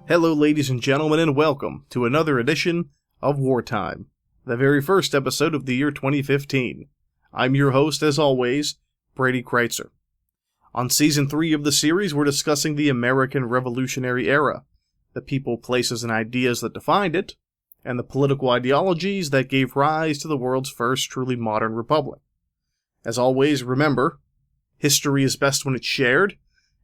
Hello, ladies and gentlemen, and welcome to another edition of Wartime, the very first episode of the year 2015. I'm your host, as always, Brady Kreitzer. On Season 3 of the series, we're discussing the American Revolutionary Era, the people, places, and ideas that defined it, and the political ideologies that gave rise to the world's first truly modern republic. As always, remember, history is best when it's shared,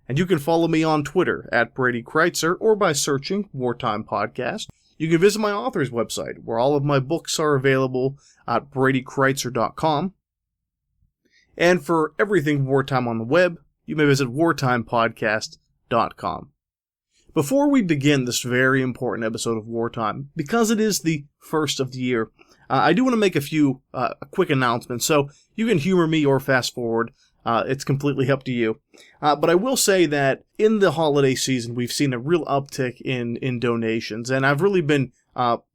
and you can follow me on Twitter at Brady Kreitzer or by searching Wartime Podcast. You can visit my author's website, where all of my books are available at bradykreitzer.com. And for everything Wartime on the web, you may visit wartimepodcast.com. Before we begin this very important episode of Wartime, because it is the first of the year, I do want to make a few quick announcements, so you can humor me or fast forward. It's completely up to you. But I will say that in the holiday season, we've seen a real uptick in donations, and I've really been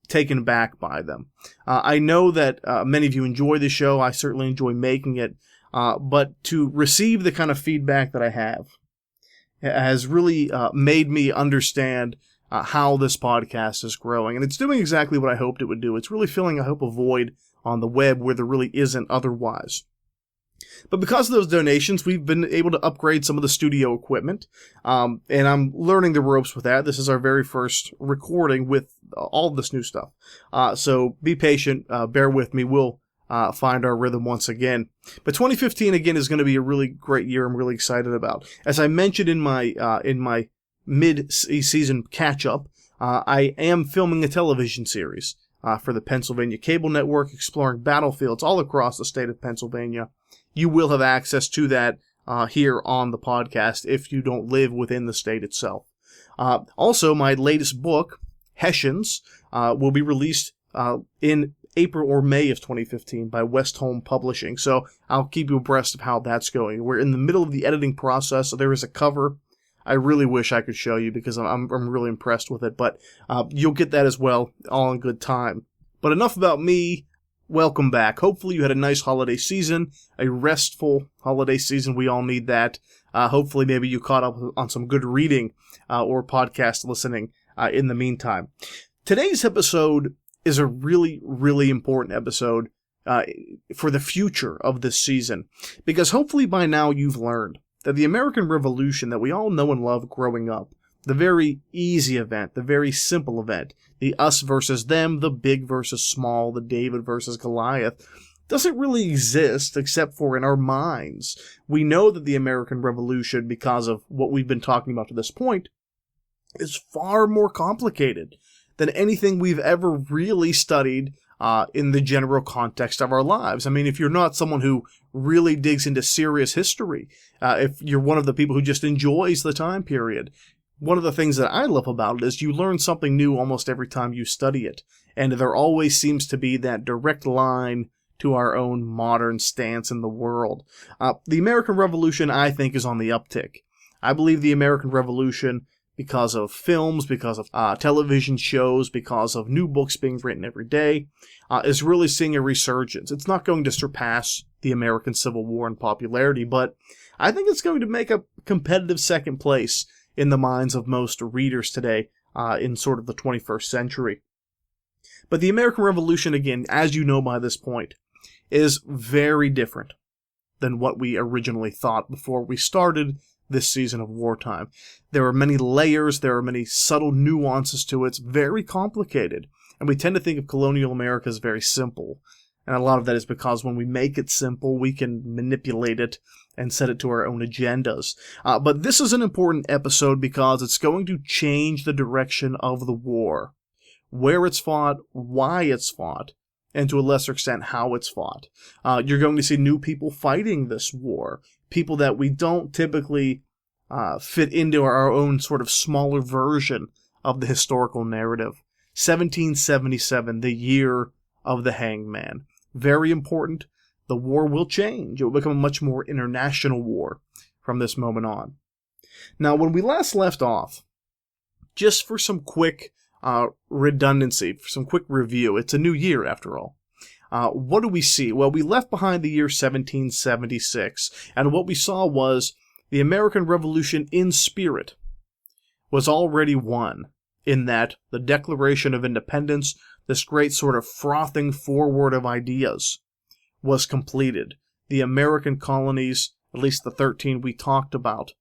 taken back by them. I know that many of you enjoy the show. I certainly enjoy making it. But to receive the kind of feedback that I have has really made me understand how this podcast is growing. And it's doing exactly what I hoped it would do. It's really filling, I hope, a void on the web where there really isn't otherwise. But because of those donations, we've been able to upgrade some of the studio equipment, and I'm learning the ropes with that. This is our very first recording with all this new stuff. So be patient, bear with me, we'll find our rhythm once again. But 2015, again, is going to be a really great year I'm really excited about. As I mentioned in my mid-season catch-up, I am filming a television series for the Pennsylvania Cable Network, exploring battlefields all across the state of Pennsylvania. You will have access to that here on the podcast if you don't live within the state itself. Also, my latest book, Hessians, will be released in April or May of 2015 by Westholme Publishing, so I'll keep you abreast of how that's going. We're in the middle of the editing process, so there is a cover I really wish I could show you because I'm really impressed with it, but you'll get that as well, all in good time. But enough about me. Welcome back. Hopefully you had a nice holiday season, a restful holiday season. We all need that. Hopefully maybe you caught up on some good reading or podcast listening in the meantime. Today's episode is a really, really important episode for the future of this season, because hopefully by now you've learned that the American Revolution that we all know and love growing up, the very easy event, the very simple event, the us versus them, the big versus small, the David versus Goliath, doesn't really exist except for in our minds. We know that the American Revolution, because of what we've been talking about to this point, is far more complicated than anything we've ever really studied in the general context of our lives. I mean, if you're not someone who really digs into serious history, if you're one of the people who just enjoys the time period, one of the things that I love about it is you learn something new almost every time you study it, and there always seems to be that direct line to our own modern stance in the world. The American Revolution, I think, is on the uptick. I believe the American Revolution, because of films, because of television shows, because of new books being written every day, is really seeing a resurgence. It's not going to surpass the American Civil War in popularity, but I think it's going to make a competitive second place in the minds of most readers today in sort of the 21st century. But the American Revolution, again, as you know by this point, is very different than what we originally thought before we started this season of Wartime. There are many layers, there are many subtle nuances to it. It's very complicated, and we tend to think of colonial America as very simple. And a lot of that is because when we make it simple, we can manipulate it and set it to our own agendas. But this is an important episode because it's going to change the direction of the war. Where it's fought, why it's fought, and to a lesser extent, how it's fought. You're going to see new people fighting this war. People that we don't typically fit into our own sort of smaller version of the historical narrative. 1777, the year of the Hangman. Very important. The war will change. It will become a much more international war from this moment on. Now, when we last left off, just for some quick redundancy, for some quick review, it's a new year after all. What do we see? Well, we left behind the year 1776, and what we saw was the American Revolution in spirit was already won. in that the Declaration of Independence, this great sort of frothing forward of ideas, was completed. The American colonies, at least the 13 we talked about,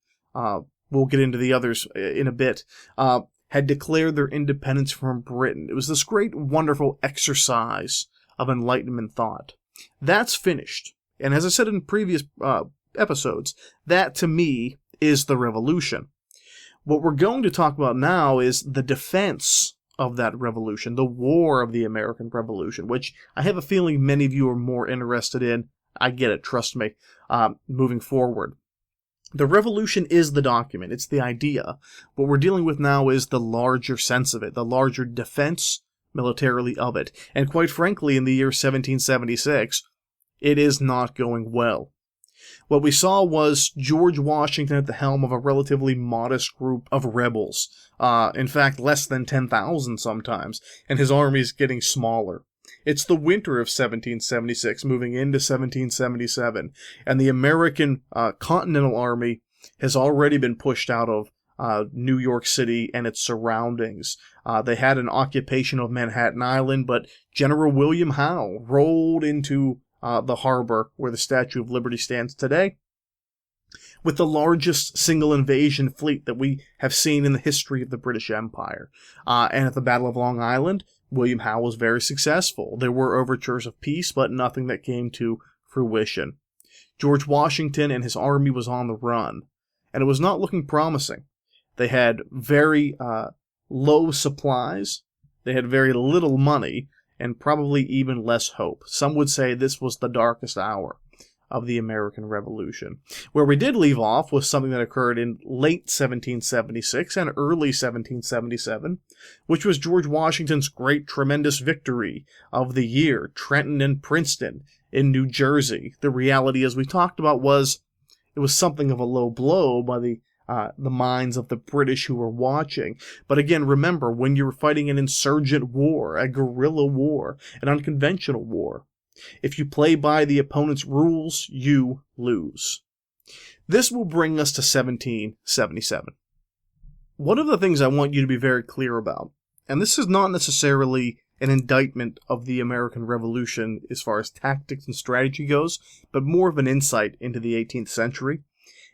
we'll get into the others in a bit, had declared their independence from Britain. It was this great, wonderful exercise of Enlightenment thought. That's finished. And as I said in previous episodes, that to me is the revolution. What we're going to talk about now is the defense of that revolution, the war of the American Revolution, which I have a feeling many of you are more interested in. I get it, trust me, moving forward. The revolution is the document, it's the idea. What we're dealing with now is the larger sense of it, the larger defense militarily of it. And quite frankly, in the year 1776, it is not going well. What we saw was George Washington at the helm of a relatively modest group of rebels. In fact, less than 10,000 sometimes, and his army's getting smaller. It's the winter of 1776, moving into 1777, and the American Continental Army has already been pushed out of New York City and its surroundings. They had an occupation of Manhattan Island, but General William Howe rolled into the harbor where the Statue of Liberty stands today, with the largest single invasion fleet that we have seen in the history of the British Empire. And at the Battle of Long Island, William Howe was very successful. There were overtures of peace, but nothing that came to fruition. George Washington and his army was on the run, and it was not looking promising. They had very low supplies, they had very little money, and probably even less hope. Some would say this was the darkest hour of the American Revolution. Where we did leave off was something that occurred in late 1776 and early 1777, which was George Washington's great, tremendous victory of the year, Trenton and Princeton in New Jersey. The reality, as we talked about, was it was something of a low blow by the minds of the British who were watching. But again, remember, when you're fighting an insurgent war, a guerrilla war, an unconventional war, if you play by the opponent's rules, you lose. This will bring us to 1777. One of the things I want you to be very clear about, and this is not necessarily an indictment of the American Revolution as far as tactics and strategy goes, but more of an insight into the 18th century,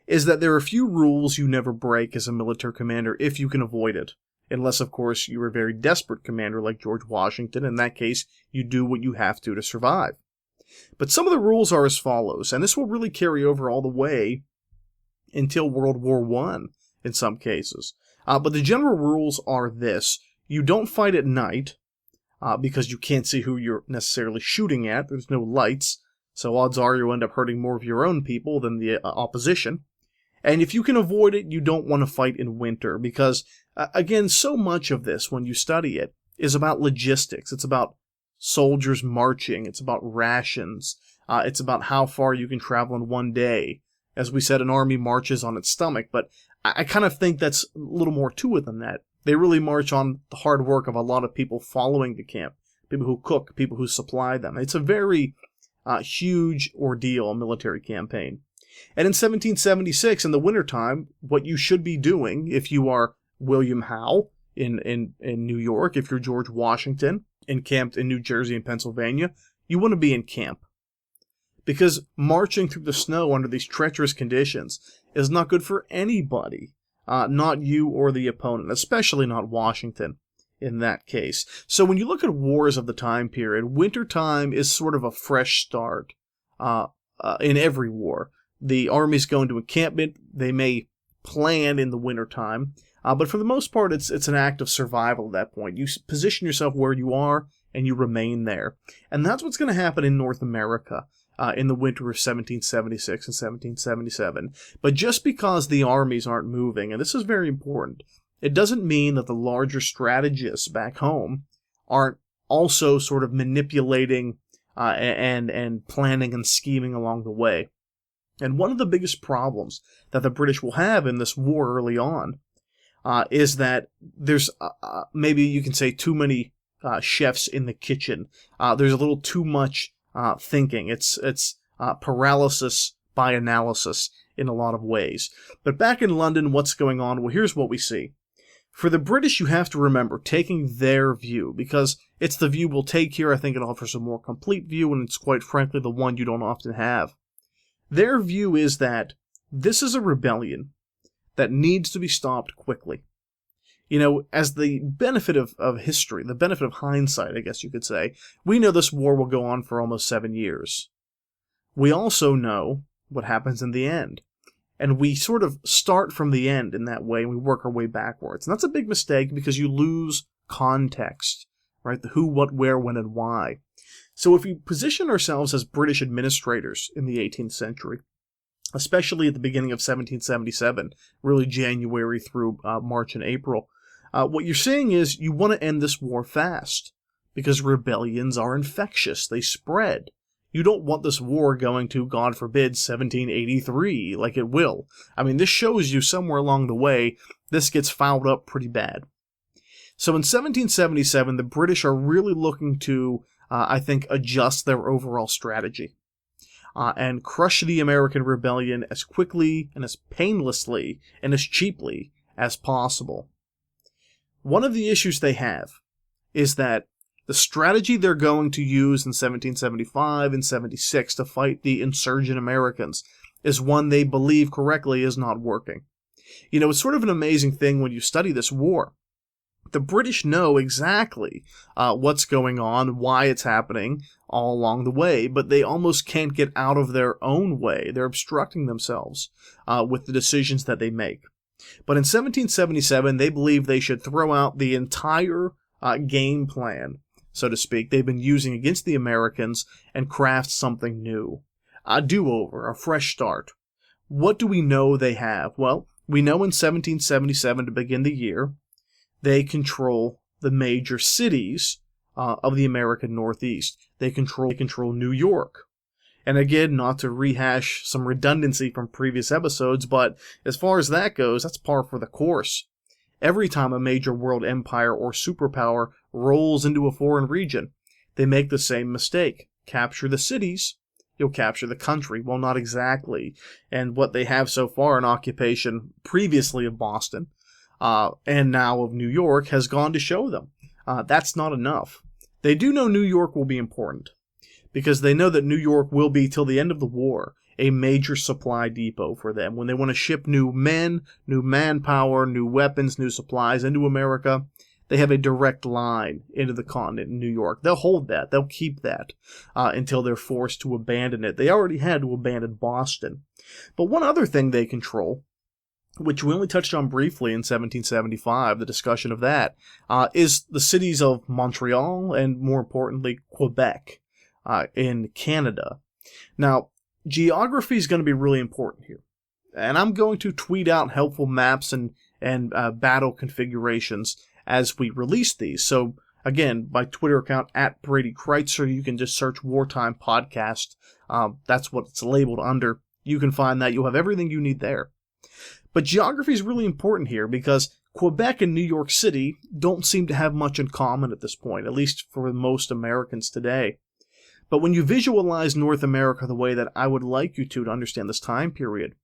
is that there are a few rules you never break as a military commander if you can avoid it. Unless, of course, you're a very desperate commander like George Washington. In that case, you do what you have to survive. But some of the rules are as follows, and this will really carry over all the way until World War I in some cases. But the general rules are this. You don't fight at night, because you can't see who you're necessarily shooting at. There's no lights, so odds are you'll end up hurting more of your own people than the opposition. And if you can avoid it, you don't want to fight in winter, because, again, so much of this, when you study it, is about logistics. It's about soldiers marching. It's about rations. It's about how far you can travel in one day. As we said, an army marches on its stomach, but I kind of think that's a little more to it than that. They really march on the hard work of a lot of people following the camp, people who cook, people who supply them. It's a very huge ordeal, a military campaign. And in 1776, in the wintertime, what you should be doing, if you are William Howe in New York, if you're George Washington encamped in New Jersey and Pennsylvania, you want to be in camp. Because marching through the snow under these treacherous conditions is not good for anybody, not you or the opponent, especially not Washington in that case. So when you look at wars of the time period, wintertime is sort of a fresh start in every war. The armies go into encampment. They may plan in the wintertime, but for the most part, it's an act of survival at that point. You position yourself where you are, and you remain there. And that's what's going to happen in North America in the winter of 1776 and 1777. But just because the armies aren't moving, and this is very important, it doesn't mean that the larger strategists back home aren't also sort of manipulating and planning and scheming along the way. And one of the biggest problems that the British will have in this war early on is that there's maybe you can say too many chefs in the kitchen. There's a little too much thinking. It's paralysis by analysis in a lot of ways. But back in London, what's going on? Well, here's what we see. For the British, you have to remember taking their view, because it's the view we'll take here. I think it offers a more complete view, and it's quite frankly the one you don't often have. Their view is that this is a rebellion that needs to be stopped quickly. As the benefit of history, the benefit of hindsight, I guess you could say, we know this war will go on for almost 7 years. We also know what happens in the end. And we sort of start from the end in that way, and we work our way backwards. And that's a big mistake because you lose context, right? The who, what, where, when, and why. So if we position ourselves as British administrators in the 18th century, especially at the beginning of 1777, really January through March and April, what you're saying is you want to end this war fast because rebellions are infectious. They spread. You don't want this war going to, God forbid, 1783, like it will. I mean, this shows you somewhere along the way, this gets fouled up pretty bad. So in 1777, the British are really looking to, I think, adjust their overall strategy and crush the American rebellion as quickly and as painlessly and as cheaply as possible. One of the issues they have is that the strategy they're going to use in 1775 and 76 to fight the insurgent Americans is one they believe correctly is not working. It's sort of an amazing thing when you study this war. The British know exactly what's going on, why it's happening all along the way, but they almost can't get out of their own way. They're obstructing themselves with the decisions that they make. But in 1777, they believe they should throw out the entire game plan, so to speak, they've been using against the Americans and craft something new. A do-over, a fresh start. What do we know they have? Well, we know in 1777, to begin the year, they control the major cities of the American Northeast. They control New York. And again, not to rehash some redundancy from previous episodes, but as far as that goes, that's par for the course. Every time a major world empire or superpower rolls into a foreign region, they make the same mistake. Capture the cities, you'll capture the country. Well, not exactly. And what they have so far in occupation previously of Boston, and now of New York, has gone to show them. That's not enough. They do know New York will be important, because they know that New York will be, till the end of the war, a major supply depot for them. When they want to ship new men, new manpower, new weapons, new supplies into America, they have a direct line into the continent in New York. They'll hold that. They'll keep that until they're forced to abandon it. They already had to abandon Boston. But one other thing they control, which we only touched on briefly in 1775, the discussion of that, is the cities of Montreal and, more importantly, Quebec in Canada. Now, geography is going to be really important here. And I'm going to tweet out helpful maps and battle configurations as we release these. So, again, my Twitter account, @BradyKreitzer, you can just search Wartime Podcast. That's what it's labeled under. You can find that. You'll have everything you need there. But geography is really important here because Quebec and New York City don't seem to have much in common at this point, at least for most Americans today. But when you visualize North America the way that I would like you to understand this time period,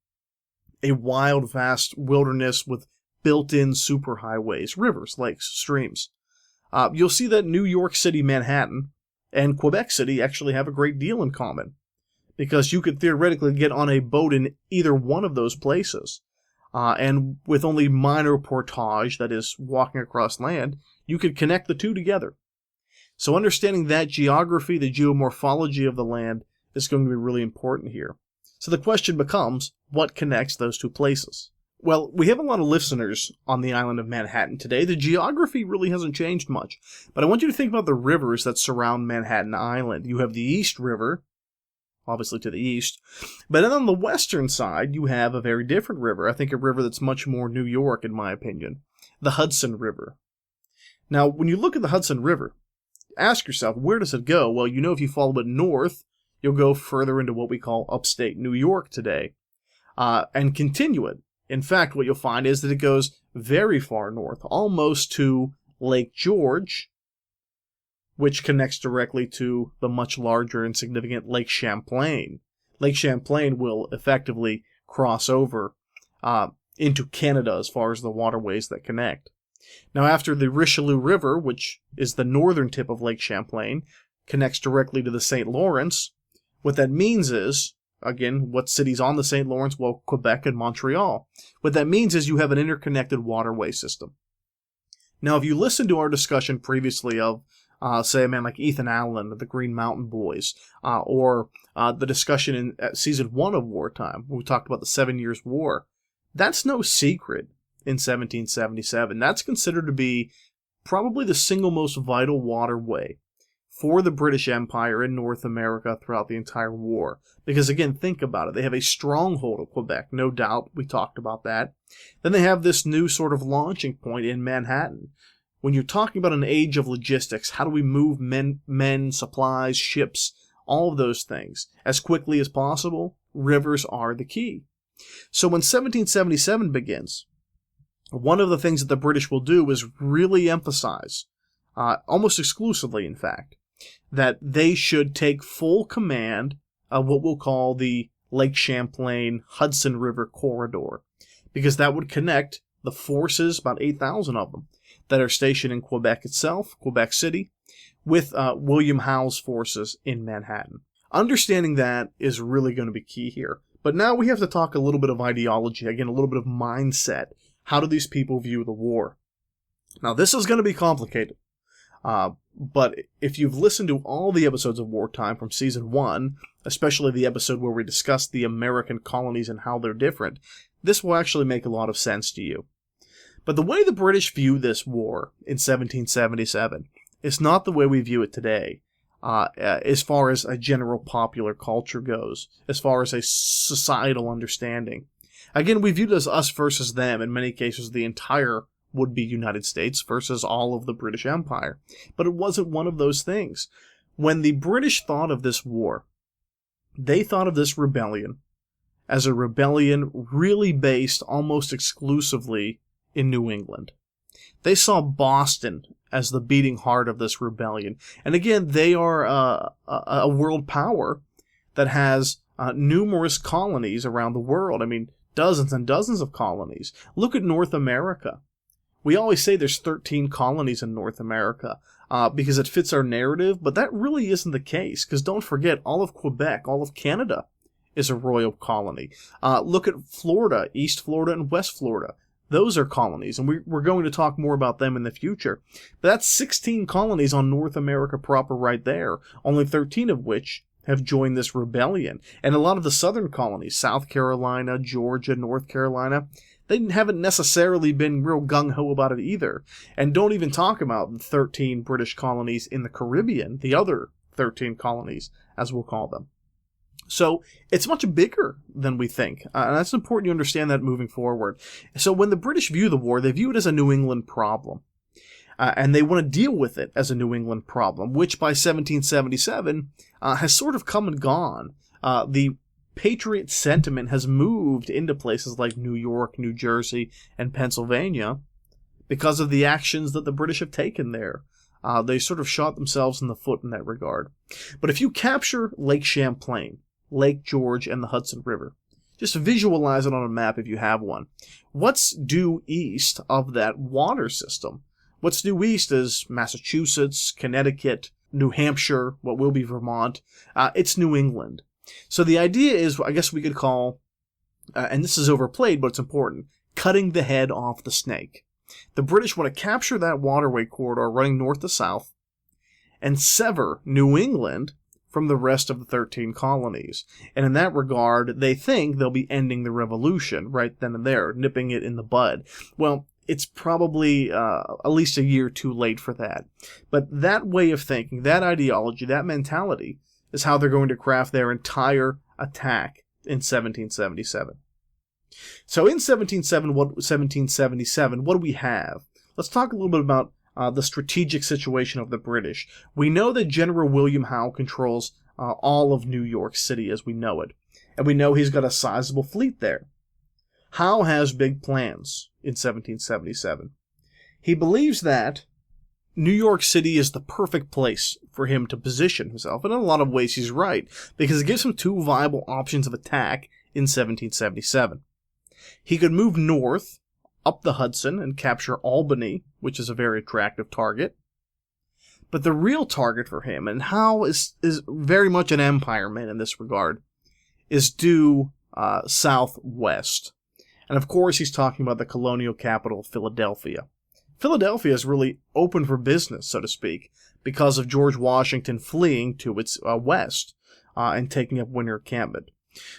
a wild, vast wilderness with built-in superhighways, rivers, lakes, streams, you'll see that New York City, Manhattan, and Quebec City actually have a great deal in common, because you could theoretically get on a boat in either one of those places, and with only minor portage, that is, walking across land, you could connect the two together. So understanding that geography, the geomorphology of the land, is going to be really important here. So the question becomes, what connects those two places? Well, we have a lot of listeners on the island of Manhattan today. The geography really hasn't changed much. But I want you to think about the rivers that surround Manhattan Island. You have the East River, obviously to the east. But then on the western side, you have a very different river. I think a river that's much more New York, in my opinion. The Hudson River. Now, when you look at the Hudson River, ask yourself, where does it go? Well, if you follow it north, you'll go further into what we call upstate New York today, and continue it. In fact, what you'll find is that it goes very far north, almost to Lake George, which connects directly to the much larger and significant Lake Champlain. Lake Champlain will effectively cross over into Canada as far as the waterways that connect. Now, after the Richelieu River, which is the northern tip of Lake Champlain, connects directly to the St. Lawrence, what that means is, again, what cities on the St. Lawrence? Well, Quebec and Montreal. What that means is you have an interconnected waterway system. Now, if you listen to our discussion previously of, say, a man like Ethan Allen of the Green Mountain Boys, or the discussion in Season 1 of Wartime, when we talked about the 7 Years' War, that's no secret in 1777. That's considered to be probably the single most vital waterway for the British Empire in North America throughout the entire war. Because again, think about it. They have a stronghold of Quebec, no doubt. We talked about that. Then they have this new sort of launching point in Manhattan. When you're talking about an age of logistics, how do we move men, supplies, ships, all of those things as quickly as possible? Rivers are the key. So when 1777 begins, one of the things that the British will do is really emphasize, almost exclusively in fact, that they should take full command of what we'll call the Lake Champlain-Hudson River corridor, because that would connect the forces, about 8,000 of them, that are stationed in Quebec itself, Quebec City, with William Howe's forces in Manhattan. Understanding that is really going to be key here. But now we have to talk a little bit of ideology, again, a little bit of mindset. How do these people view the war? Now, this is going to be complicated. But if you've listened to all the episodes of Wartime from Season 1, especially the episode where we discussed the American colonies and how they're different, this will actually make a lot of sense to you. But the way the British view this war in 1777 is not the way we view it today, as far as a general popular culture goes, as far as a societal understanding. Again, we view it as us versus them, in many cases the entire would-be United States versus all of the British Empire. But it wasn't one of those things. When the British thought of this war, they thought of this rebellion as a rebellion really based almost exclusively in New England. They saw Boston as the beating heart of this rebellion. And again, they are a world power that has numerous colonies around the world. I mean, dozens and dozens of colonies. Look at North America. We always say there's 13 colonies in North America because it fits our narrative, but that really isn't the case, because don't forget, all of Quebec, all of Canada is a royal colony. Look at Florida, East Florida and West Florida. Those are colonies, and we're going to talk more about them in the future. But that's 16 colonies on North America proper right there, only 13 of which have joined this rebellion. And a lot of the southern colonies, South Carolina, Georgia, North Carolina, they haven't necessarily been real gung-ho about it either. And don't even talk about the 13 British colonies in the Caribbean, the other 13 colonies, as we'll call them. So it's much bigger than we think, and that's important you understand that moving forward. So when the British view the war, they view it as a New England problem, and they want to deal with it as a New England problem, which by 1777 has sort of come and gone. The Patriot sentiment has moved into places like New York, New Jersey, and Pennsylvania because of the actions that the British have taken there. They sort of shot themselves in the foot in that regard. But if you capture Lake Champlain, Lake George, and the Hudson River, just visualize it on a map if you have one. What's due east of that water system? What's due east is Massachusetts, Connecticut, New Hampshire, what will be Vermont. It's New England. So the idea is, I guess we could call, and this is overplayed, but it's important, cutting the head off the snake. The British want to capture that waterway corridor running north to south and sever New England from the rest of the 13 colonies. And in that regard, they think they'll be ending the revolution right then and there, nipping it in the bud. Well, it's probably at least a year too late for that. But that way of thinking, that ideology, that mentality, is how they're going to craft their entire attack in 1777. So in 1777, what do we have? Let's talk a little bit about the strategic situation of the British. We know that General William Howe controls all of New York City as we know it, and we know he's got a sizable fleet there. Howe has big plans in 1777. He believes that New York City is the perfect place for him to position himself, and in a lot of ways he's right, because it gives him two viable options of attack in 1777. He could move north up the Hudson and capture Albany, which is a very attractive target. But the real target for him, and Howe is very much an empire man in this regard, is due southwest. And of course, he's talking about the colonial capital of Philadelphia. Philadelphia is really open for business, so to speak, because of George Washington fleeing to its west and taking up winter encampment.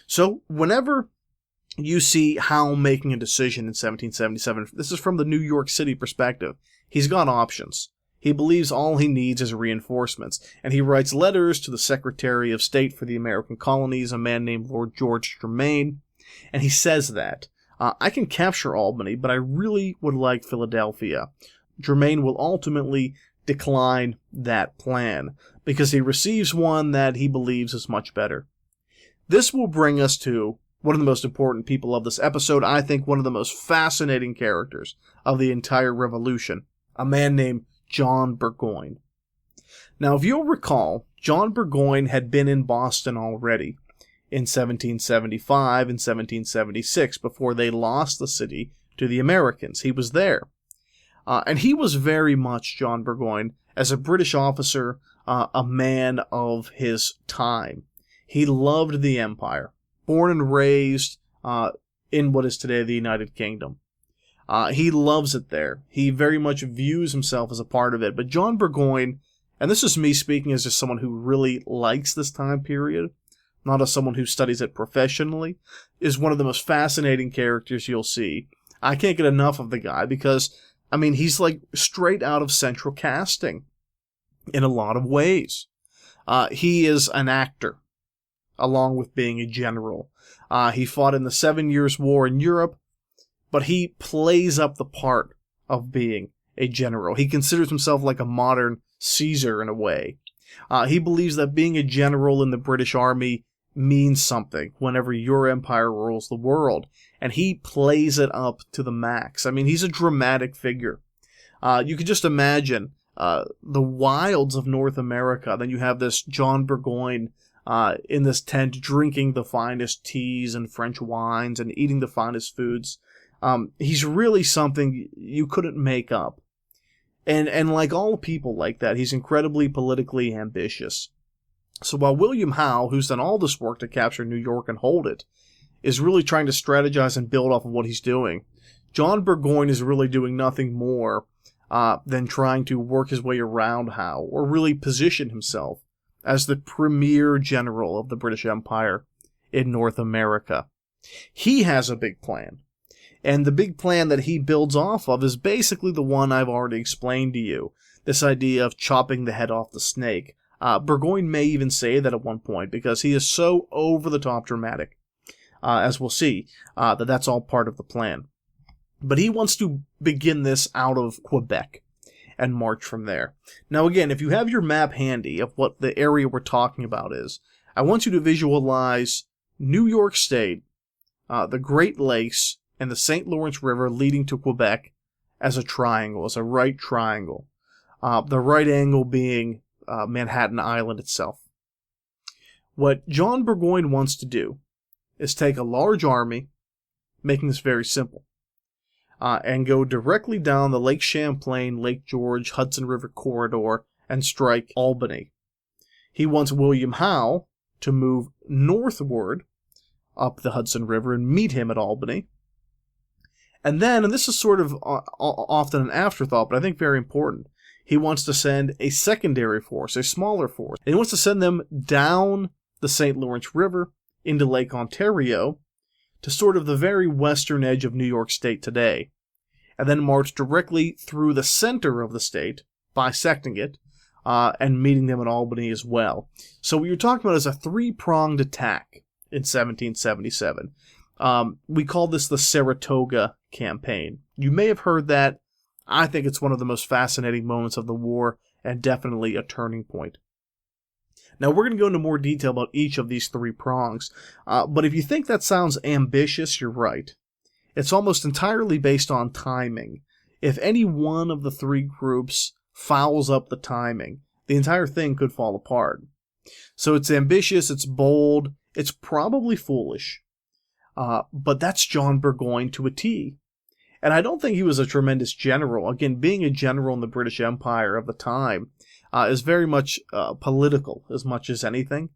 So whenever you see Howe making a decision in 1777, this is from the New York City perspective, he's got options. He believes all he needs is reinforcements, and he writes letters to the Secretary of State for the American Colonies, a man named Lord George Germain, and he says that, I can capture Albany, but I really would like Philadelphia. Germain will ultimately decline that plan, because he receives one that he believes is much better. This will bring us to one of the most important people of this episode, I think one of the most fascinating characters of the entire revolution, a man named John Burgoyne. Now, if you'll recall, John Burgoyne had been in Boston already in 1775 and 1776 before they lost the city to the Americans. He was there. And he was very much, John Burgoyne, as a British officer, a man of his time. He loved the empire, born and raised in what is today the United Kingdom. He loves it there. He very much views himself as a part of it. But John Burgoyne, and this is me speaking as just someone who really likes this time period, not as someone who studies it professionally, is one of the most fascinating characters you'll see. I can't get enough of the guy because, I mean, he's like straight out of central casting in a lot of ways. He is an actor, along with being a general. He fought in the 7 Years' War in Europe, but he plays up the part of being a general. He considers himself like a modern Caesar in a way. He believes that being a general in the British Army means something whenever your empire rules the world, and he plays it up to the max. I mean, he's a dramatic figure. You could just imagine the wilds of North America. Then you have this John Burgoyne in this tent drinking the finest teas and French wines and eating the finest foods. He's really something you couldn't make up. And like all people like that, he's incredibly politically ambitious. So while William Howe, who's done all this work to capture New York and hold it, is really trying to strategize and build off of what he's doing, John Burgoyne is really doing nothing more than trying to work his way around Howe, or really position himself as the premier general of the British Empire in North America. He has a big plan. And the big plan that he builds off of is basically the one I've already explained to you. This idea of chopping the head off the snake. Burgoyne may even say that at one point, because he is so over-the-top dramatic, as we'll see, that's all part of the plan. But he wants to begin this out of Quebec and march from there. Now again, if you have your map handy of what the area we're talking about is, I want you to visualize New York State, the Great Lakes, and the St. Lawrence River leading to Quebec as a triangle, as a right triangle. The right angle being Manhattan Island itself. What John Burgoyne wants to do is take a large army, making this very simple, and go directly down the Lake Champlain, Lake George, Hudson River corridor and strike Albany. He wants William Howe to move northward up the Hudson River and meet him at Albany. And then, and this is sort of often an afterthought, but I think very important, he wants to send a secondary force, a smaller force. And he wants to send them down the St. Lawrence River into Lake Ontario to sort of the very western edge of New York State today, and then march directly through the center of the state, bisecting it, and meeting them at Albany as well. So what you're talking about is a three-pronged attack in 1777. We call this the Saratoga Campaign. You may have heard that. I think it's one of the most fascinating moments of the war, and definitely a turning point. Now, we're going to go into more detail about each of these three prongs, but if you think that sounds ambitious, you're right. It's almost entirely based on timing. If any one of the three groups fouls up the timing, the entire thing could fall apart. So it's ambitious, it's bold, it's probably foolish. But that's John Burgoyne to a T. And I don't think he was a tremendous general. Again, being a general in the British Empire of the time is very much political as much as anything.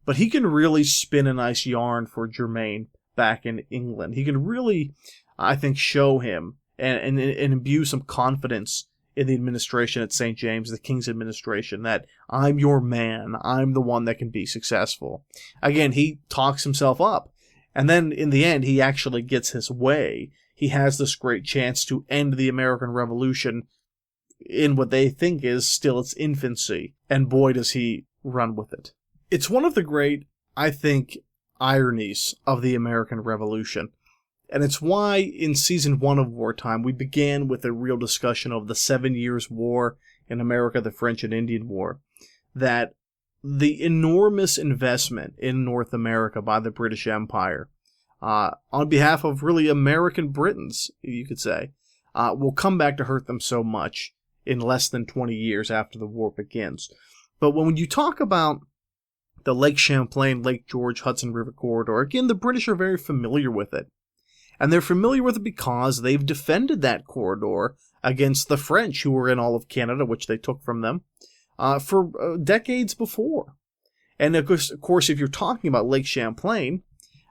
But he can really spin a nice yarn for Germain back in England. He can really, I think, show him and imbue some confidence in the administration at St. James, the King's administration, that I'm your man. I'm the one that can be successful. Again, he talks himself up. And then in the end, he actually gets his way. He has this great chance to end the American Revolution in what they think is still its infancy. And boy, does he run with it. It's one of the great, I think, ironies of the American Revolution. And it's why in Season 1 of Wartime, we began with a real discussion of the 7 Years' War in America, the French and Indian War. That the enormous investment in North America by the British Empire, on behalf of really American Britons, you could say, will come back to hurt them so much in less than 20 years after the war begins. But when you talk about the Lake Champlain, Lake George, Hudson River corridor, again, the British are very familiar with it. And they're familiar with it because they've defended that corridor against the French, who were in all of Canada, which they took from them, for decades before. And of course, if you're talking about Lake Champlain,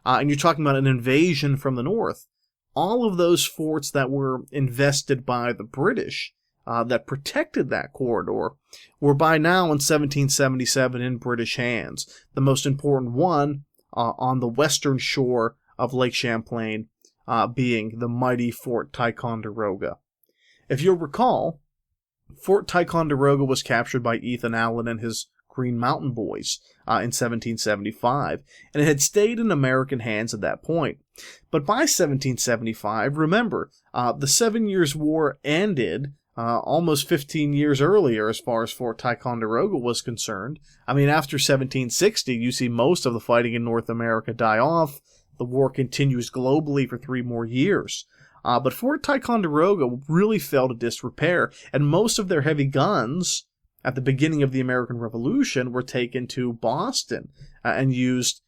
and you're talking about an invasion from the north, all of those forts that were invested by the British, that protected that corridor, were by now in 1777 in British hands. The most important one on the western shore of Lake Champlain being the mighty Fort Ticonderoga. If you'll recall, Fort Ticonderoga was captured by Ethan Allen and his Green Mountain Boys in 1775, and it had stayed in American hands at that point. But by 1775, remember, the 7 Years' War ended almost 15 years earlier as far as Fort Ticonderoga was concerned. I mean, after 1760, you see most of the fighting in North America die off. The war continues globally for 3 more years. But Fort Ticonderoga really fell to disrepair, and most of their heavy guns at the beginning of the American Revolution were taken to Boston and used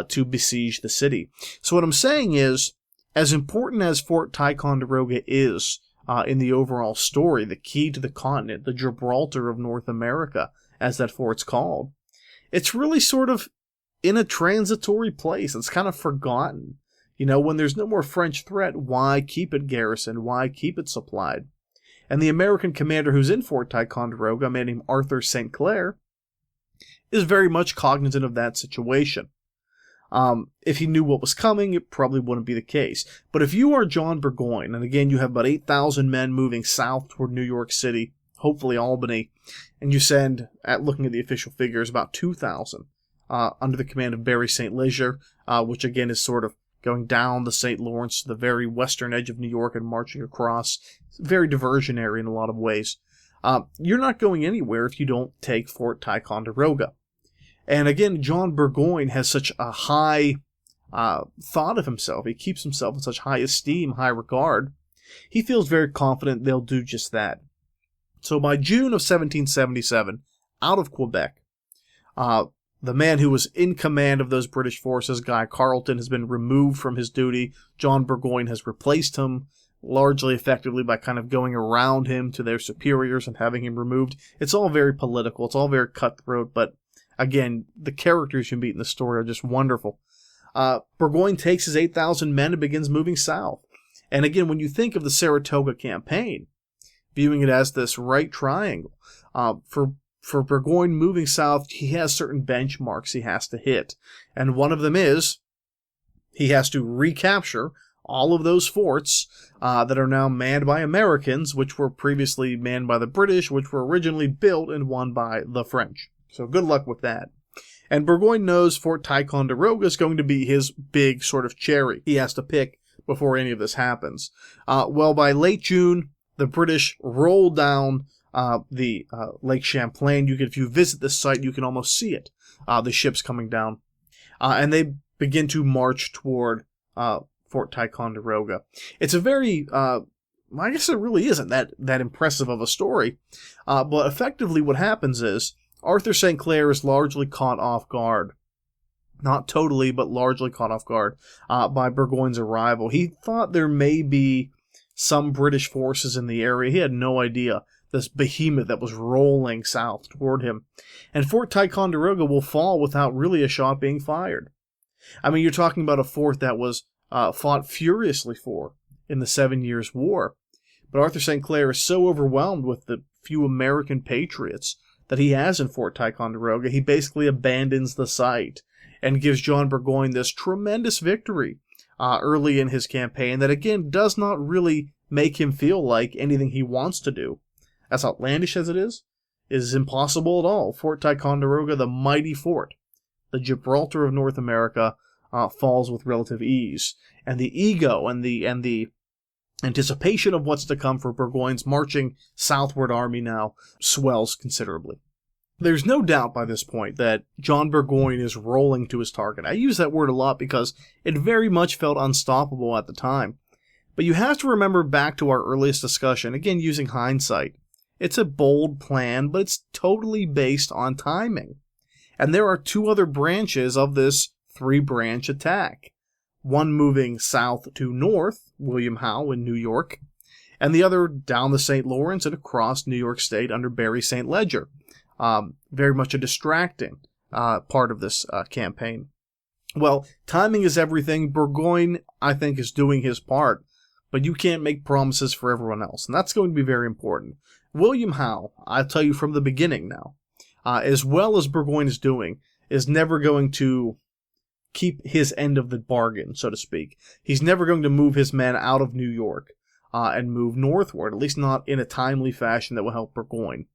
to besiege the city. So what I'm saying is, as important as Fort Ticonderoga is in the overall story, the key to the continent, the Gibraltar of North America, as that fort's called, it's really sort of in a transitory place. It's kind of forgotten. You know, when there's no more French threat, why keep it garrisoned? Why keep it supplied? And the American commander who's in Fort Ticonderoga, a man named Arthur St. Clair, is very much cognizant of that situation. If he knew what was coming, it probably wouldn't be the case. But if you are John Burgoyne, and again you have about 8,000 men moving south toward New York City, hopefully Albany, and you send, looking at the official figures, about 2,000 under the command of Barry St. Leger, which again is sort of going down the St. Lawrence to the very western edge of New York and marching across. It's very diversionary in a lot of ways. You're not going anywhere if you don't take Fort Ticonderoga. And again, John Burgoyne has such a high thought of himself. He keeps himself in such high esteem, high regard. He feels very confident they'll do just that. So by June of 1777, out of Quebec, the man who was in command of those British forces, Guy Carleton, has been removed from his duty. John Burgoyne has replaced him, largely effectively by kind of going around him to their superiors and having him removed. It's all very political. It's all very cutthroat, but again, the characters you meet in the story are just wonderful. Burgoyne takes his 8,000 men and begins moving south. And again, when you think of the Saratoga Campaign, viewing it as this right triangle, for Burgoyne moving south, he has certain benchmarks he has to hit. And one of them is he has to recapture all of those forts that are now manned by Americans, which were previously manned by the British, which were originally built and won by the French. So good luck with that. And Burgoyne knows Fort Ticonderoga is going to be his big sort of cherry he has to pick before any of this happens. Well, by late June, the British roll down the Lake Champlain. If you visit this site, you can almost see it, the ships coming down. And they begin to march toward Fort Ticonderoga. It's a very, I guess it really isn't that impressive of a story, but effectively what happens is Arthur St. Clair is largely caught off guard. Not totally, but largely caught off guard by Burgoyne's arrival. He thought there may be some British forces in the area. He had no idea this behemoth that was rolling south toward him. And Fort Ticonderoga will fall without really a shot being fired. I mean, you're talking about a fort that was fought furiously for in the 7 Years' War. But Arthur St. Clair is so overwhelmed with the few American patriots that he has in Fort Ticonderoga, he basically abandons the site and gives John Burgoyne this tremendous victory early in his campaign that, again, does not really make him feel like anything he wants to do. As outlandish as it is impossible at all. Fort Ticonderoga, the mighty fort, the Gibraltar of North America, falls with relative ease. And the ego and the anticipation of what's to come for Burgoyne's marching southward army now swells considerably. There's no doubt by this point that John Burgoyne is rolling to his target. I use that word a lot because it very much felt unstoppable at the time. But you have to remember back to our earliest discussion, again using hindsight. It's a bold plan, but it's totally based on timing. And there are two other branches of this three-branch attack. One moving south to north, William Howe in New York, and the other down the St. Lawrence and across New York State under Barry St. Ledger. Very much a distracting part of this campaign. Well, timing is everything. Burgoyne, I think, is doing his part, but you can't make promises for everyone else, and that's going to be very important. William Howe, I'll tell you from the beginning now, as well as Burgoyne is doing, is never going to keep his end of the bargain, so to speak. He's never going to move his men out of New York and move northward, at least not in a timely fashion that will help Burgoyne.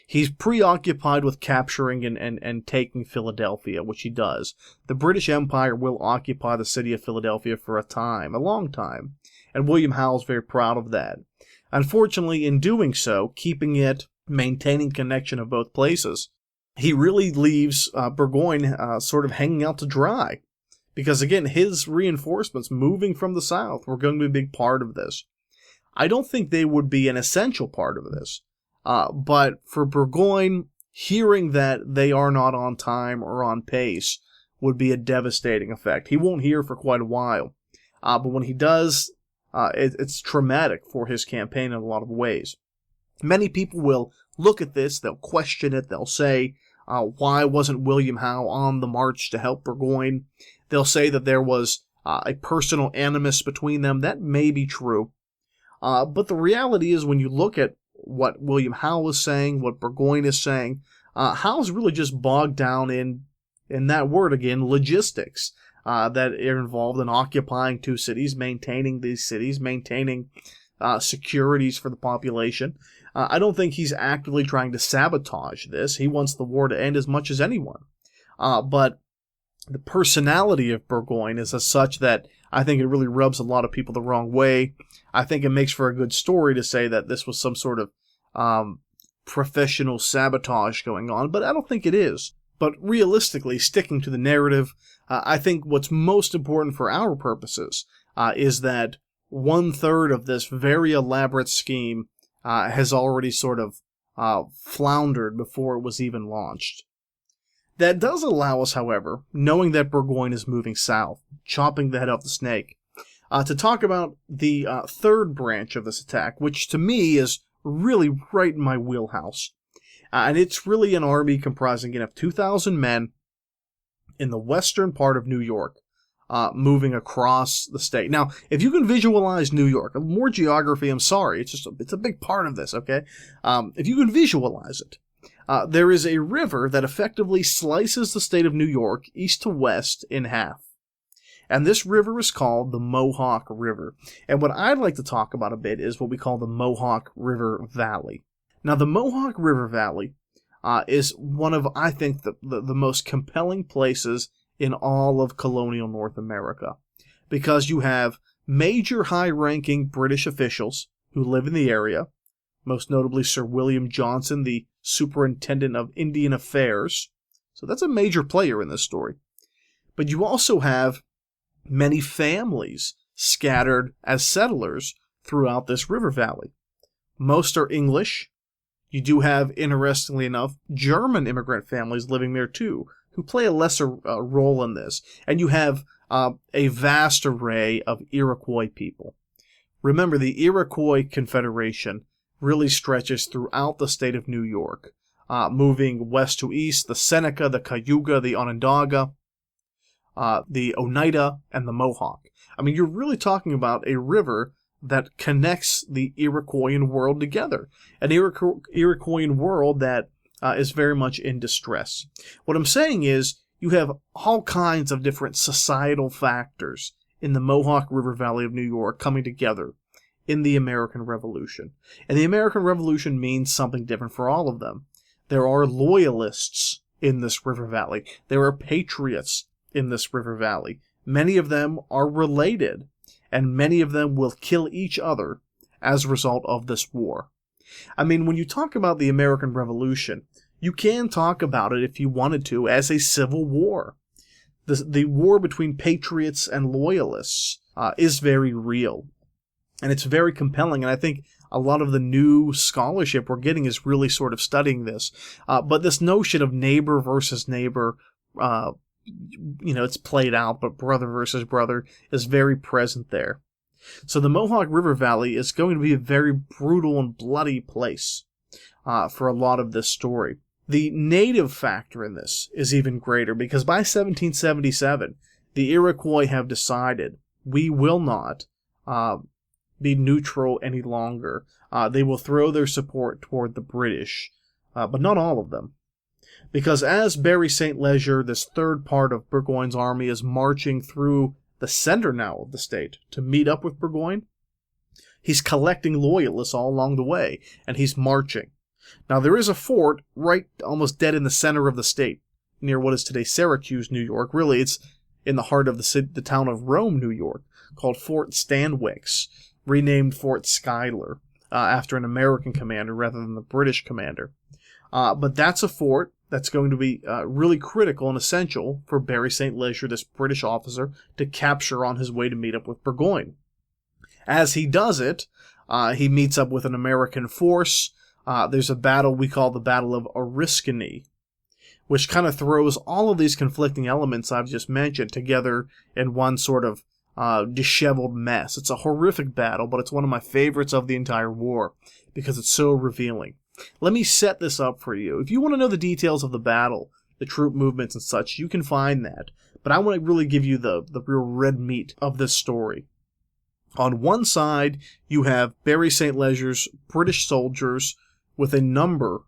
He's preoccupied with capturing and taking Philadelphia, which he does. The British Empire will occupy the city of Philadelphia for a time, a long time, and William Howe's very proud of that. Unfortunately, in doing so, keeping it, maintaining connection of both places, he really leaves Burgoyne sort of hanging out to dry. Because, again, his reinforcements moving from the south were going to be a big part of this. I don't think they would be an essential part of this. But for Burgoyne, hearing that they are not on time or on pace would be a devastating effect. He won't hear for quite a while. But when he does, it's traumatic for his campaign in a lot of ways. Many people will look at this, they'll question it, they'll say, why wasn't William Howe on the march to help Burgoyne? They'll say that there was a personal animus between them. That may be true. But the reality is, when you look at what William Howe is saying, what Burgoyne is saying, Howe's really just bogged down in that word again, logistics, that are involved in occupying two cities, maintaining these cities, maintaining securities for the population. I don't think he's actively trying to sabotage this. He wants the war to end as much as anyone. But the personality of Burgoyne is as such that I think it really rubs a lot of people the wrong way. I think it makes for a good story to say that this was some sort of professional sabotage going on, but I don't think it is. But realistically, sticking to the narrative, I think what's most important for our purposes is that 1/3 of this very elaborate scheme has already sort of floundered before it was even launched. That does allow us, however, knowing that Burgoyne is moving south, chopping the head off the snake, to talk about the third branch of this attack, which to me is really right in my wheelhouse. And it's really an army comprising of 2,000 men in the western part of New York, moving across the state. Now, if you can visualize New York, more geography, I'm sorry, it's a big part of this, okay? If you can visualize it, there is a river that effectively slices the state of New York east to west in half. And this river is called the Mohawk River. And what I'd like to talk about a bit is what we call the Mohawk River Valley. Now, the Mohawk River Valley is one of, I think, the most compelling places in all of colonial North America, because you have major high-ranking British officials who live in the area, most notably Sir William Johnson, the Superintendent of Indian Affairs. So that's a major player in this story. But you also have many families scattered as settlers throughout this river valley. Most are English. You do have, interestingly enough, German immigrant families living there too, who play a lesser role in this. And you have a vast array of Iroquois people. Remember, the Iroquois Confederation really stretches throughout the state of New York, moving west to east, the Seneca, the Cayuga, the Onondaga, the Oneida, and the Mohawk. I mean, you're really talking about a river that connects the Iroquoian world together. An Iroquoian world that is very much in distress. What I'm saying is, you have all kinds of different societal factors in the Mohawk River Valley of New York coming together in the American Revolution. And the American Revolution means something different for all of them. There are loyalists in this river valley. There are patriots in this river valley. Many of them are related, and many of them will kill each other as a result of this war. I mean, when you talk about the American Revolution, you can talk about it, if you wanted to, as a civil war. The war between patriots and loyalists is very real, and it's very compelling, and I think a lot of the new scholarship we're getting is really sort of studying this. But this notion of neighbor versus neighbor, it's played out, but brother versus brother is very present there. So the Mohawk River Valley is going to be a very brutal and bloody place for a lot of this story. The native factor in this is even greater, because by 1777, the Iroquois have decided we will not be neutral any longer. They will throw their support toward the British, but not all of them. Because as Barry St. Leger, this third part of Burgoyne's army, is marching through the center now of the state to meet up with Burgoyne, he's collecting loyalists all along the way, and he's marching. Now, there is a fort right almost dead in the center of the state, near what is today Syracuse, New York. Really, it's in the heart of the town of Rome, New York, called Fort Stanwix, renamed Fort Schuyler, after an American commander rather than the British commander. But that's a fort that's going to be really critical and essential for Barry St. Leger, this British officer, to capture on his way to meet up with Burgoyne. As he does it, he meets up with an American force. There's a battle we call the Battle of Oriskany, which kind of throws all of these conflicting elements I've just mentioned together in one sort of disheveled mess. It's a horrific battle, but it's one of my favorites of the entire war because it's so revealing. Let me set this up for you. If you want to know the details of the battle, the troop movements and such, you can find that. But I want to really give you the real red meat of this story. On one side, you have Barry St. Leger's British soldiers with a number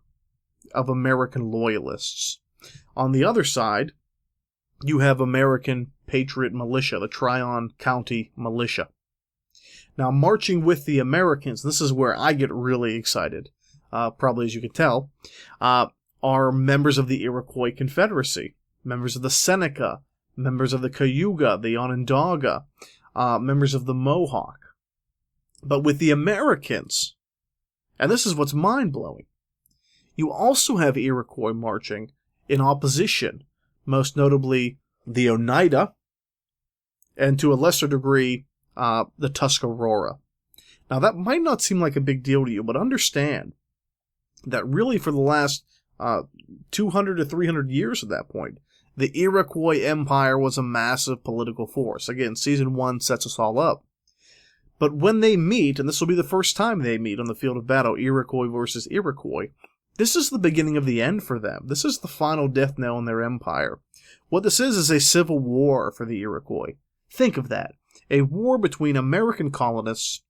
of American loyalists. On the other side, you have American Patriot militia, the Tryon County Militia. Now, marching with the Americans, this is where I get really excited, probably as you can tell, are members of the Iroquois Confederacy, members of the Seneca, members of the Cayuga, the Onondaga, members of the Mohawk. But with the Americans, and this is what's mind-blowing, you also have Iroquois marching in opposition, most notably the Oneida, and to a lesser degree, the Tuscarora. Now, that might not seem like a big deal to you, but understand that really for the last 200 to 300 years at that point, the Iroquois Empire was a massive political force. Again, Season 1 sets us all up. But when they meet, and this will be the first time they meet on the field of battle, Iroquois versus Iroquois, this is the beginning of the end for them. This is the final death knell in their empire. What this is a civil war for the Iroquois. Think of that. A war between American colonists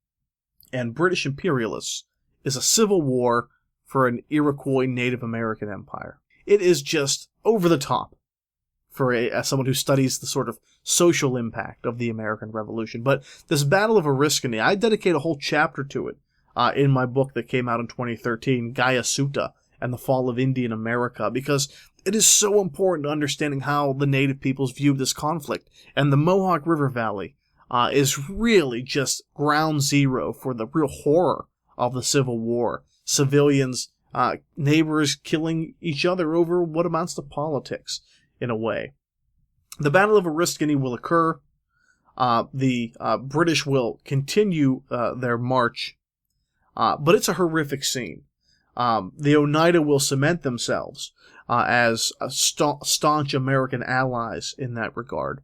and British imperialists is a civil war for an Iroquois Native American empire. It is just over the top for as someone who studies the sort of social impact of the American Revolution. But this Battle of Oriskany, I dedicate a whole chapter to it in my book that came out in 2013, Gayasuta and the Fall of Indian America, because it is so important to understanding how the native peoples viewed this conflict. And the Mohawk River Valley is really just ground zero for the real horror of the Civil War. Civilians, neighbors killing each other over what amounts to politics, in a way. The Battle of Oriskany will occur. The British will continue their march, but it's a horrific scene. The Oneida will cement themselves as staunch American allies in that regard.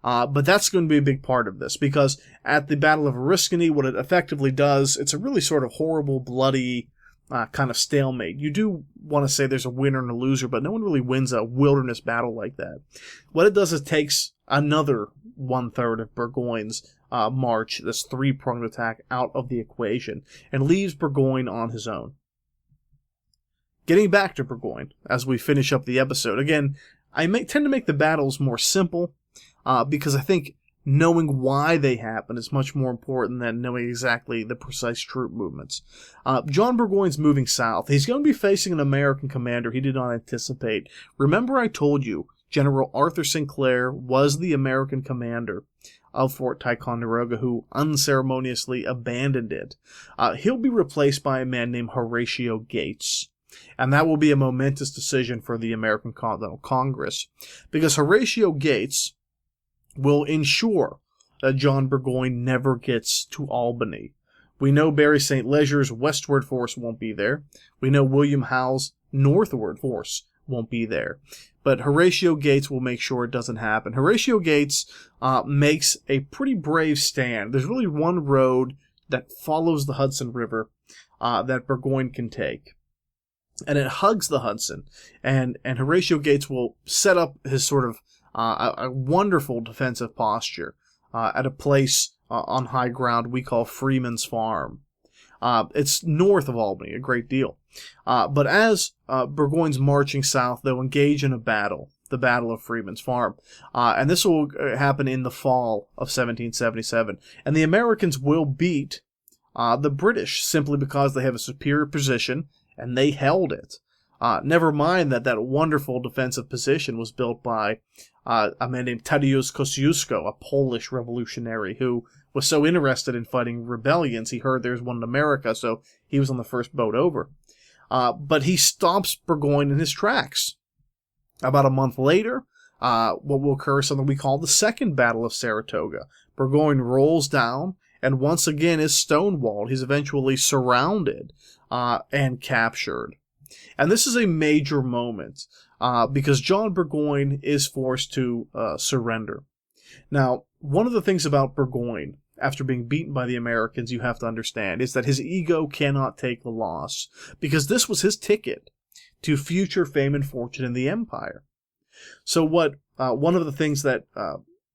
But that's going to be a big part of this, because at the Battle of Oriskany, what it effectively does, it's a really sort of horrible, bloody kind of stalemate. You do want to say there's a winner and a loser, but no one really wins a wilderness battle like that. What it does is takes another 1/3 of Burgoyne's march, this three-pronged attack, out of the equation, and leaves Burgoyne on his own. Getting back to Burgoyne, as we finish up the episode, again, I tend to make the battles more simple, because I think knowing why they happen is much more important than knowing exactly the precise troop movements. John Burgoyne's moving south. He's going to be facing an American commander he did not anticipate. Remember I told you General Arthur Sinclair was the American commander of Fort Ticonderoga who unceremoniously abandoned it. He'll be replaced by a man named Horatio Gates. And that will be a momentous decision for the American Continental Congress, because Horatio Gates will ensure that John Burgoyne never gets to Albany. We know Barry St. Leger's westward force won't be there. We know William Howe's northward force won't be there. But Horatio Gates will make sure it doesn't happen. Horatio Gates makes a pretty brave stand. There's really one road that follows the Hudson River that Burgoyne can take. And it hugs the Hudson. And Horatio Gates will set up his sort of a wonderful defensive posture at a place on high ground we call Freeman's Farm. It's north of Albany a great deal. But as Burgoyne's marching south, they'll engage in a battle, the Battle of Freeman's Farm. And this will happen in the fall of 1777. And the Americans will beat the British simply because they have a superior position, and they held it. Never mind that wonderful defensive position was built by a man named Tadeusz Kosciuszko, a Polish revolutionary who was so interested in fighting rebellions, he heard there's one in America, so he was on the first boat over. But he stops Burgoyne in his tracks. About a month later, what will occur is something we call the Second Battle of Saratoga. Burgoyne rolls down and once again is stonewalled. He's eventually surrounded and captured. And this is a major moment because John Burgoyne is forced to surrender. Now, one of the things about Burgoyne, after being beaten by the Americans, you have to understand, is that his ego cannot take the loss, because this was his ticket to future fame and fortune in the empire. So what one of the things that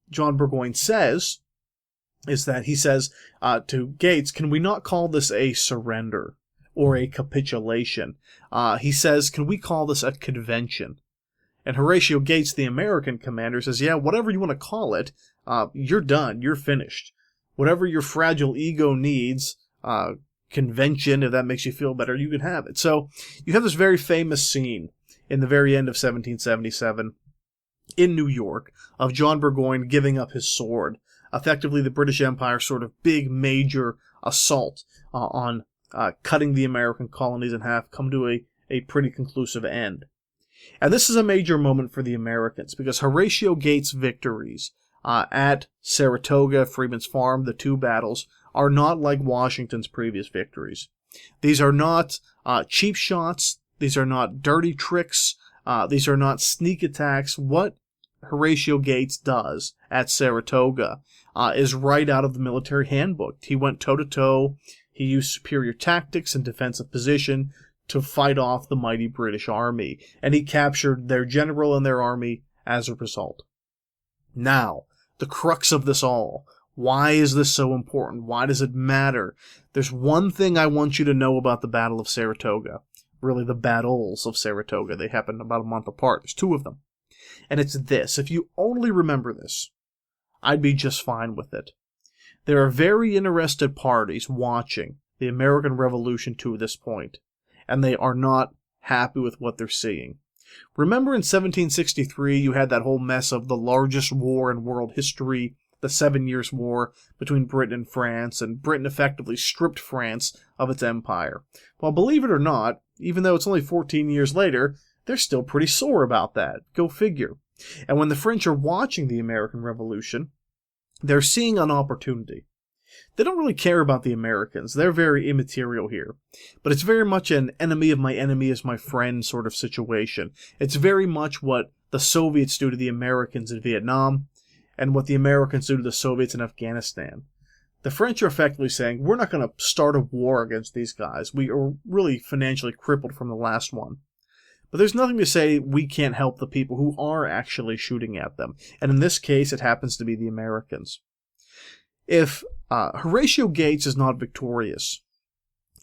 John Burgoyne says is that he says to Gates, can we not call this a surrender or a capitulation? He says, can we call this a convention? And Horatio Gates, the American commander, says, yeah, whatever you want to call it, you're done, you're finished. Whatever your fragile ego needs, convention, if that makes you feel better, you can have it. So you have this very famous scene in the very end of 1777 in New York of John Burgoyne giving up his sword. Effectively, the British Empire sort of big major assault on cutting the American colonies in half come to a pretty conclusive end. And this is a major moment for the Americans because Horatio Gates' victories at Saratoga, Freeman's Farm, the two battles, are not like Washington's previous victories. These are not cheap shots. These are not dirty tricks. These are not sneak attacks. What Horatio Gates does at Saratoga is right out of the military handbook. He went toe-to-toe. He used superior tactics and defensive position to fight off the mighty British army, and he captured their general and their army as a result. Now, the crux of this all. Why is this so important? Why does it matter? There's one thing I want you to know about the Battle of Saratoga. Really, the battles of Saratoga. They happened about a month apart. There's two of them. And it's this. If you only remember this, I'd be just fine with it. There are very interested parties watching the American Revolution to this point, and they are not happy with what they're seeing. Remember in 1763, you had that whole mess of the largest war in world history, the 7 Years' War between Britain and France, and Britain effectively stripped France of its empire. Well, believe it or not, even though it's only 14 years later, they're still pretty sore about that. Go figure. And when the French are watching the American Revolution, they're seeing an opportunity. They don't really care about the Americans. They're very immaterial here. But it's very much an enemy of my enemy is my friend sort of situation. It's very much what the Soviets do to the Americans in Vietnam, and what the Americans do to the Soviets in Afghanistan. The French are effectively saying, we're not going to start a war against these guys. We are really financially crippled from the last one. But there's nothing to say we can't help the people who are actually shooting at them. And in this case, it happens to be the Americans. If Horatio Gates is not victorious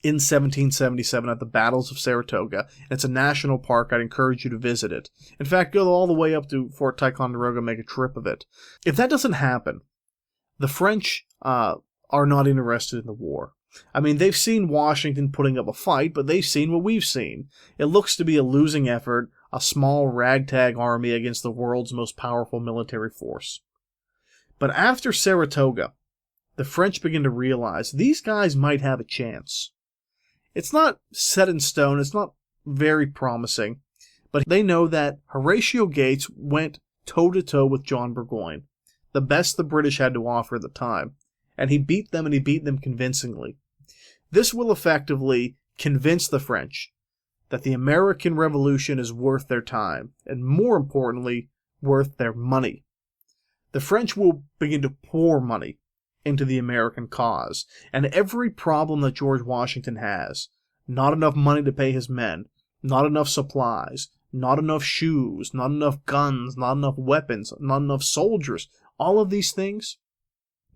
in 1777 at the battles of Saratoga, and it's a national park, I'd encourage you to visit it. In fact, go all the way up to Fort Ticonderoga, make a trip of it. If that doesn't happen, the French are not interested in the war. I mean, they've seen Washington putting up a fight, but they've seen what we've seen. It looks to be a losing effort, a small ragtag army against the world's most powerful military force. But after Saratoga, the French begin to realize these guys might have a chance. It's not set in stone, it's not very promising, but they know that Horatio Gates went toe-to-toe with John Burgoyne, the best the British had to offer at the time, and he beat them, and he beat them convincingly. This will effectively convince the French that the American Revolution is worth their time, and more importantly, worth their money. The French will begin to pour money into the American cause, and every problem that George Washington has, not enough money to pay his men, not enough supplies, not enough shoes, not enough guns, not enough weapons, not enough soldiers, all of these things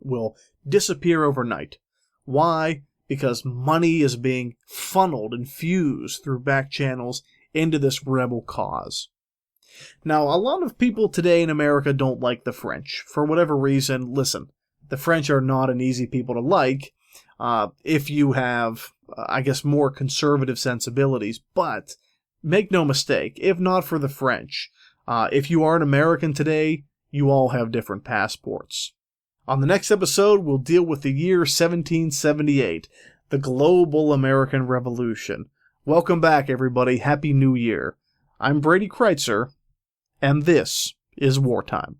will disappear overnight. Why? Because money is being funneled, infused through back channels into this rebel cause. Now, a lot of people today in America don't like the French. For whatever reason, listen, the French are not an easy people to like if you have, I guess, more conservative sensibilities. But make no mistake, if not for the French, if you are an American today, you all have different passports. On the next episode, we'll deal with the year 1778, the global American Revolution. Welcome back, everybody. Happy New Year. I'm Brady Kreitzer, and this is Wartime.